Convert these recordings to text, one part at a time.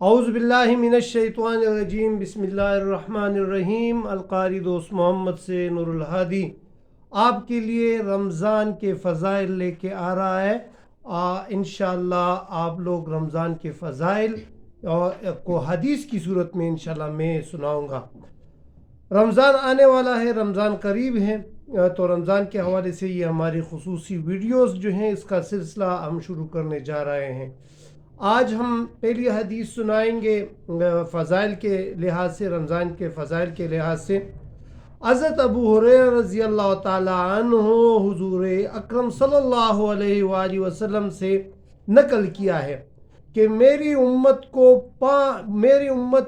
اعوذ باللہ من الشیطان الرجیم، بسم اللہ الرحمن الرحیم۔ القاری دوست محمد سے نور الہادی آپ کے لیے رمضان کے فضائل لے کے آ رہا ہے۔ انشاءاللہ آپ لوگ رمضان کے فضائل کو حدیث کی صورت میں انشاءاللہ میں سناؤں گا۔ رمضان آنے والا ہے، رمضان قریب ہے، تو رمضان کے حوالے سے یہ ہماری خصوصی ویڈیوز جو ہیں اس کا سلسلہ ہم شروع کرنے جا رہے ہیں۔ آج ہم پہلی حدیث سنائیں گے فضائل کے لحاظ سے، رمضان کے فضائل کے لحاظ سے۔ حضرت ابو ہریرہ رضی اللہ تعالی عنہ حضور اکرم صلی اللہ علیہ وآلہ وسلم سے نقل کیا ہے کہ میری امت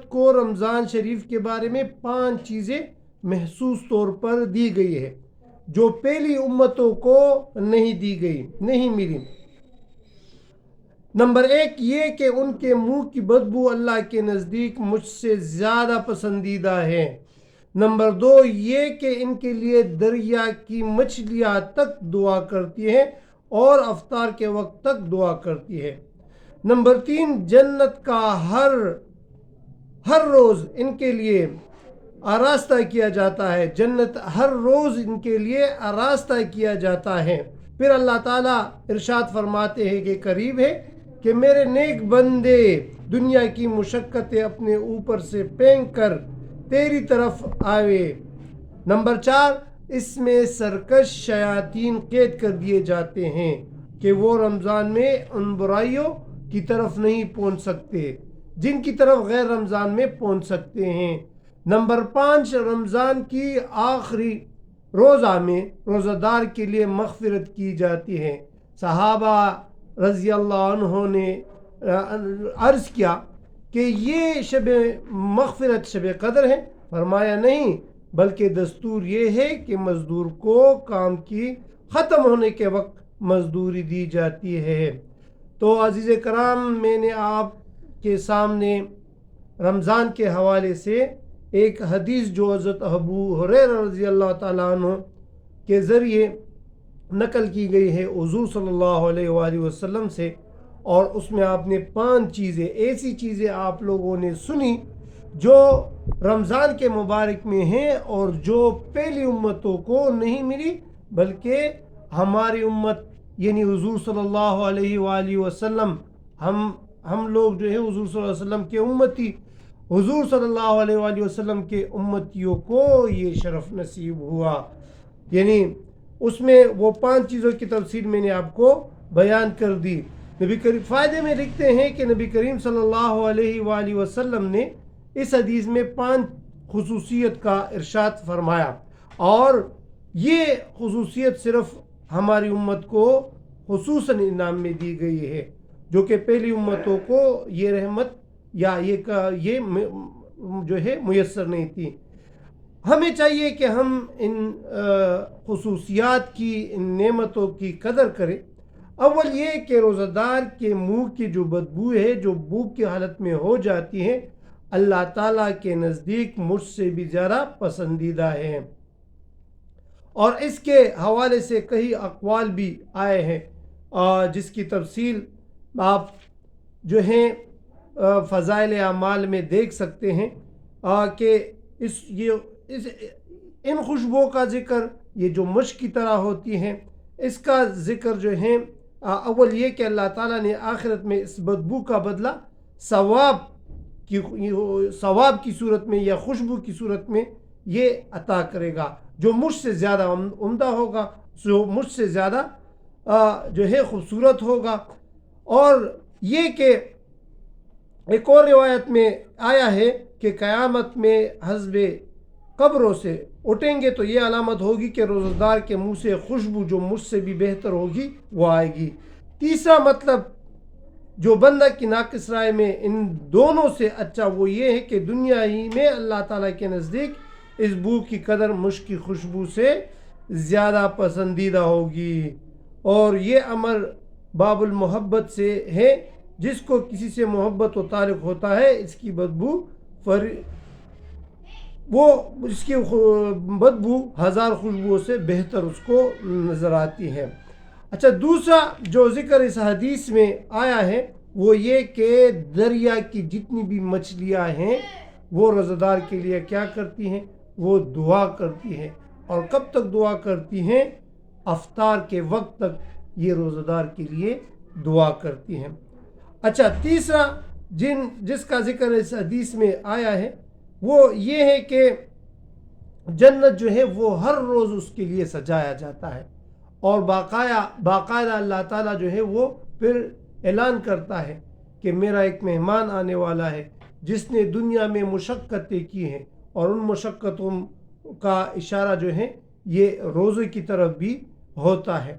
کو رمضان شریف کے بارے میں 5 چیزیں محسوس طور پر دی گئی ہے جو پہلی امتوں کو نہیں ملی۔ نمبر 1 یہ کہ ان کے منہ کی بدبو اللہ کے نزدیک مجھ سے زیادہ پسندیدہ ہے۔ نمبر 2 یہ کہ ان کے لیے دریا کی مچھلیاں تک دعا کرتی ہیں اور افطار کے وقت تک دعا کرتی ہے۔ نمبر 3 جنت کا ہر روز ان کے لیے آراستہ کیا جاتا ہے، جنت ہر روز ان کے لیے آراستہ کیا جاتا ہے۔ پھر اللہ تعالیٰ ارشاد فرماتے ہیں کہ قریب ہے کہ میرے نیک بندے دنیا کی مشقتیں اپنے اوپر سے پھینک کر تیری طرف آوے۔ نمبر 4 اس میں سرکش شیاطین قید کر دیے جاتے ہیں کہ وہ رمضان میں ان برائیوں کی طرف نہیں پہنچ سکتے جن کی طرف غیر رمضان میں پہنچ سکتے ہیں۔ نمبر 5 رمضان کی آخری روزہ میں روزہ دار کے لیے مغفرت کی جاتی ہے۔ صحابہ رضی اللہ عنہ نے عرض کیا کہ یہ شب مغفرت شب قدر ہے؟ فرمایا نہیں، بلکہ دستور یہ ہے کہ مزدور کو کام کی ختم ہونے کے وقت مزدوری دی جاتی ہے۔ تو عزیز کرام، میں نے آپ کے سامنے رمضان کے حوالے سے ایک حدیث جو حضرت ابو ہریرہ رضی اللہ تعالیٰ عنہ کے ذریعے نقل کی گئی ہے حضور صلی اللہ علیہ وآلہ وسلم سے، اور اس میں آپ نے 5 ایسی چیزیں آپ لوگوں نے سنی جو رمضان کے مبارک میں ہیں اور جو پہلی امتوں کو نہیں ملی، بلکہ ہماری امت یعنی حضور صلی اللہ علیہ وآلہ وسلم، ہم لوگ جو ہے حضور صلی اللہ علیہ وسلم کے امتی، حضور صلی اللہ علیہ وآلہ وسلم کے امتیوں کو یہ شرف نصیب ہوا۔ یعنی اس میں وہ 5 چیزوں کی تفصیل میں نے آپ کو بیان کر دی۔ نبی کریم فائدے میں لکھتے ہیں کہ نبی کریم صلی اللہ علیہ وآلہ وسلم نے اس حدیث میں 5 خصوصیت کا ارشاد فرمایا، اور یہ خصوصیت صرف ہماری امت کو خصوصاً انعام میں دی گئی ہے، جو کہ پہلی امتوں کو یہ رحمت یا یہ جو ہے میسر نہیں تھی۔ ہمیں چاہیے کہ ہم ان خصوصیات کی، ان نعمتوں کی قدر کریں۔ اول یہ کہ روزہ دار کے منہ کی جو بدبو ہے، جو بھوک کی حالت میں ہو جاتی ہے، اللہ تعالیٰ کے نزدیک مجھ سے بھی زیادہ پسندیدہ ہے۔ اور اس کے حوالے سے کئی اقوال بھی آئے ہیں جس کی تفصیل آپ جو ہیں فضائل اعمال میں دیکھ سکتے ہیں کہ ان خوشبوؤں کا ذکر، یہ جو مشک کی طرح ہوتی ہیں، اس کا ذکر جو ہے اول یہ کہ اللہ تعالیٰ نے آخرت میں اس بدبو کا بدلہ ثواب کی صورت میں یا خوشبو کی صورت میں یہ عطا کرے گا، جو مجھ سے زیادہ عمدہ ہوگا، جو مجھ سے زیادہ جو ہے خوبصورت ہوگا۔ اور یہ کہ ایک اور روایت میں آیا ہے کہ قیامت میں حسب قبروں سے اٹھیں گے تو یہ علامت ہوگی کہ روزہ دار کے منہ سے خوشبو جو مجھ سے بھی بہتر ہوگی وہ آئے گی۔ تیسرا مطلب جو بندہ کی ناقص رائے میں ان دونوں سے اچھا وہ یہ ہے کہ دنیا ہی میں اللہ تعالیٰ کے نزدیک اس بو کی قدر مشک کی خوشبو سے زیادہ پسندیدہ ہوگی۔ اور یہ امر باب المحبت سے ہے، جس کو کسی سے محبت و تعلق ہوتا ہے، اس کی بدبو ہزار خوشبوؤں سے بہتر اس کو نظر آتی ہے۔ اچھا، دوسرا جو ذکر اس حدیث میں آیا ہے وہ یہ کہ دریا کی جتنی بھی مچھلیاں ہیں وہ روزہ کے لیے کیا کرتی ہیں؟ وہ دعا کرتی ہیں. اور کب تک دعا کرتی ہیں؟ افطار کے وقت تک یہ روزہ کے لیے دعا کرتی ہیں. اچھا، تیسرا جس کا ذکر اس حدیث میں آیا ہے وہ یہ ہے کہ جنت جو ہے وہ ہر روز اس کے لیے سجایا جاتا ہے، اور باقاعدہ اللہ تعالیٰ جو ہے وہ پھر اعلان کرتا ہے کہ میرا ایک مہمان آنے والا ہے جس نے دنیا میں مشقتیں کی ہیں، اور ان مشقتوں کا اشارہ جو ہے یہ روزے کی طرف بھی ہوتا ہے.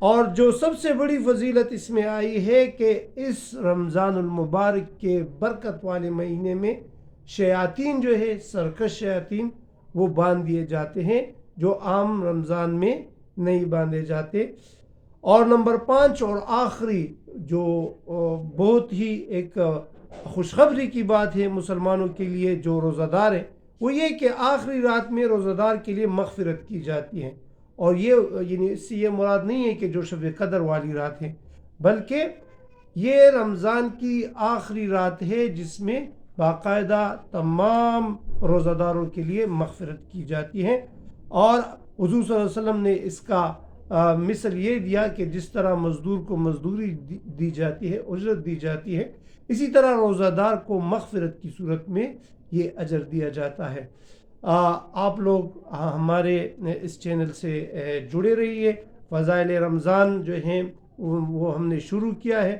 اور جو سب سے بڑی فضیلت اس میں آئی ہے کہ اس رمضان المبارک کے برکت والے مہینے میں شیاطین جو ہے، سرکش شیاطین، وہ باندھ دیے جاتے ہیں جو عام رمضان میں نہیں باندھے جاتے. اور نمبر 5 اور آخری جو بہت ہی ایک خوشخبری کی بات ہے مسلمانوں کے لیے جو روزہ دار ہیں، وہ یہ کہ آخری رات میں روزہ دار کے لیے مغفرت کی جاتی ہے. اور یہ یعنی اس سے یہ مراد نہیں ہے کہ جو شب قدر والی رات ہے، بلکہ یہ رمضان کی آخری رات ہے جس میں باقاعدہ تمام روزہ داروں کے لیے مغفرت کی جاتی ہے. اور حضور صلی اللہ علیہ وسلم نے اس کا مثل یہ دیا کہ جس طرح مزدور کو مزدوری دی جاتی ہے، اجرت دی جاتی ہے، اسی طرح روزہ دار کو مغفرت کی صورت میں یہ اجر دیا جاتا ہے. آپ لوگ ہمارے اس چینل سے جڑے رہیے. فضائل رمضان جو ہیں وہ ہم نے شروع کیا ہے،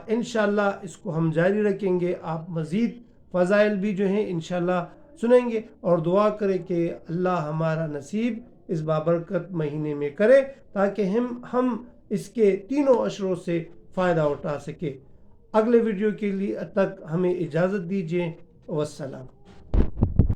انشاءاللہ اس کو ہم جاری رکھیں گے. آپ مزید فضائل بھی جو ہیں انشاءاللہ سنیں گے، اور دعا کریں کہ اللہ ہمارا نصیب اس بابرکت مہینے میں کرے تاکہ ہم اس کے تینوں عشروں سے فائدہ اٹھا سکیں. اگلے ویڈیو کے لیے تک ہمیں اجازت دیجیے. والسلام.